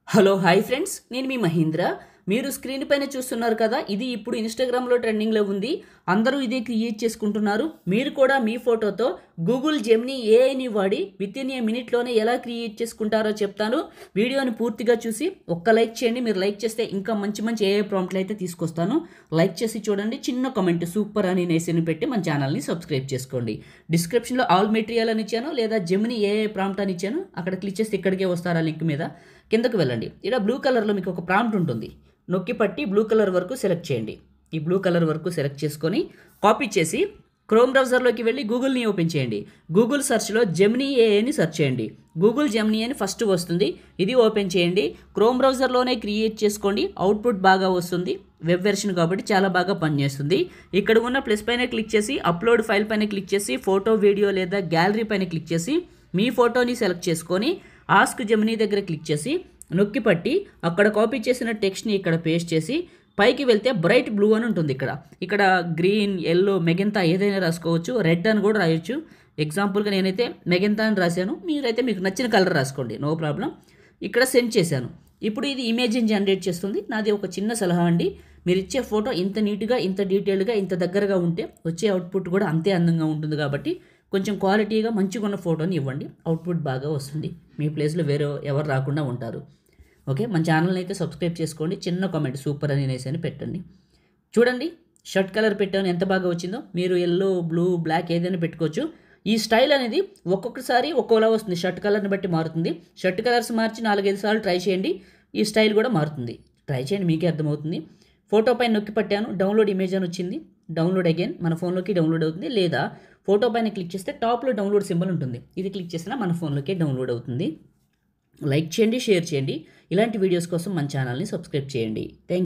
Hello hi friends, నేను మీ మహేంద్ర. మీరు screen పైన చూస్తున్నారు కదా, ఇది ఇప్పుడు ఇన్స్టాగ్రామ్లో ట్రెండింగ్లో ఉంది. అందరూ ఇదే క్రియేట్ చేసుకుంటున్నారు. మీరు కూడా మీ ఫోటోతో గూగుల్ జెమినీ ఏఐని వాడి విత్ ఇన్ ఏ మినిట్లోనే ఎలా క్రియేట్ చేసుకుంటారో చెప్తాను. వీడియోని పూర్తిగా చూసి ఒక్క లైక్ చేయండి. మీరు లైక్ చేస్తే ఇంకా మంచి మంచి ఏఐ ప్రాంప్ట్లు అయితే తీసుకొస్తాను. లైక్ చేసి చూడండి, చిన్న కామెంట్ సూపర్ అని నేసిని పెట్టి మన ఛానల్ని సబ్స్క్రైబ్ చేసుకోండి. డిస్క్రిప్షన్లో ఆల్ మెటీరియల్ అని ఇచ్చాను, లేదా జెమినీ ఏఐ ప్రాంప్ట్ అని ఇచ్చాను. అక్కడ క్లిక్ చేస్తే ఇక్కడికే వస్తారు. ఆ లింక్ మీద కిందకు వెళ్ళండి. ఇక్కడ బ్లూ కలర్లో మీకు ఒక ప్రాంప్ట్ ఉంటుంది. నొక్కి పట్టి బ్లూ కలర్ వరకు సెలెక్ట్ చేయండి. ఈ బ్లూ కలర్ వరకు సెలెక్ట్ చేసుకొని కాపీ చేసి క్రోమ్ బ్రౌజర్లోకి వెళ్ళి గూగుల్ని ఓపెన్ చేయండి. గూగుల్ సెర్చ్లో జెమినీ ఏఐని సెర్చ్ చేయండి. గూగుల్ జెమినీ అని ఫస్ట్ వస్తుంది, ఇది ఓపెన్ చేయండి. క్రోమ్ బ్రౌజర్లోనే క్రియేట్ చేసుకోండి, అవుట్పుట్ బాగా వస్తుంది. వెబ్ వెర్షన్ కాబట్టి చాలా బాగా పనిచేస్తుంది. ఇక్కడ ఉన్న ప్లస్ పైన క్లిక్ చేసి అప్లోడ్ ఫైల్ పైన క్లిక్ చేసి ఫోటో, వీడియో లేదా గ్యాలరీ పైన క్లిక్ చేసి మీ ఫోటోని సెలెక్ట్ చేసుకొని ఆస్క్ జెమినీ దగ్గర క్లిక్ చేసి నొక్కి పట్టి అక్కడ కాపీ చేసిన టెక్స్ట్ని ఇక్కడ పేస్ట్ చేసి పైకి వెళ్తే బ్రైట్ బ్లూ అని ఉంటుంది. ఇక్కడ గ్రీన్, ఎల్లో, మెగెంతా ఏదైనా రాసుకోవచ్చు. రెడ్ అని కూడా రాయొచ్చు. ఎగ్జాంపుల్గా నేనైతే మెగెంతా అని రాశాను. మీరైతే మీకు నచ్చిన కలర్ రాసుకోండి, నో ప్రాబ్లం. ఇక్కడ సెండ్ చేశాను. ఇప్పుడు ఇది ఇమేజ్ని జనరేట్ చేస్తుంది. నాది ఒక చిన్న సలహా అండి, మీరు ఇచ్చే ఫోటో ఇంత నీట్గా, ఇంత డీటెయిల్డ్గా, ఇంత దగ్గరగా ఉంటే వచ్చే అవుట్పుట్ కూడా అంతే అందంగా ఉంటుంది. కాబట్టి కొంచెం క్వాలిటీగా మంచిగా ఉన్న ఫోటోని ఇవ్వండి, అవుట్పుట్ బాగా వస్తుంది. మీ ప్లేస్లో వేరే ఎవరు రాకుండా ఉంటారు. ఓకే, మన ఛానల్ని అయితే సబ్స్క్రైబ్ చేసుకోండి. చిన్న కామెంట్ సూపర్ అని నేసని పెట్టండి. చూడండి, షర్ట్ కలర్ పెట్టాను, ఎంత బాగా వచ్చిందో. మీరు ఎల్లో, బ్లూ, బ్లాక్ ఏదైనా పెట్టుకోవచ్చు. ఈ స్టైల్ అనేది ఒక్కొక్కసారి ఒక్కోలా వస్తుంది, షర్ట్ కలర్ని బట్టి మారుతుంది. షర్ట్ కలర్స్ మార్చి 4-5 సార్లు ట్రై చేయండి, ఈ స్టైల్ కూడా మారుతుంది. ట్రై చేయండి, మీకే అర్థమవుతుంది. ఫోటో పైన నొక్కి పట్టాను, డౌన్లోడ్ ఇమేజ్ అని వచ్చింది. డౌన్లోడ్ అగైన్ మన ఫోన్లోకి డౌన్లోడ్ అవుతుంది. లేదా ఫోటో పైన క్లిక్ చేస్తే టాప్లో డౌన్లోడ్ సింబల్ ఉంటుంది, ఇది క్లిక్ చేసినా మన ఫోన్లోకే డౌన్లోడ్ అవుతుంది. లైక్ చేయండి, షేర్ చేయండి. ఇలాంటి వీడియోస్ కోసం మన ఛానల్ని సబ్స్క్రైబ్ చేయండి. థ్యాంక్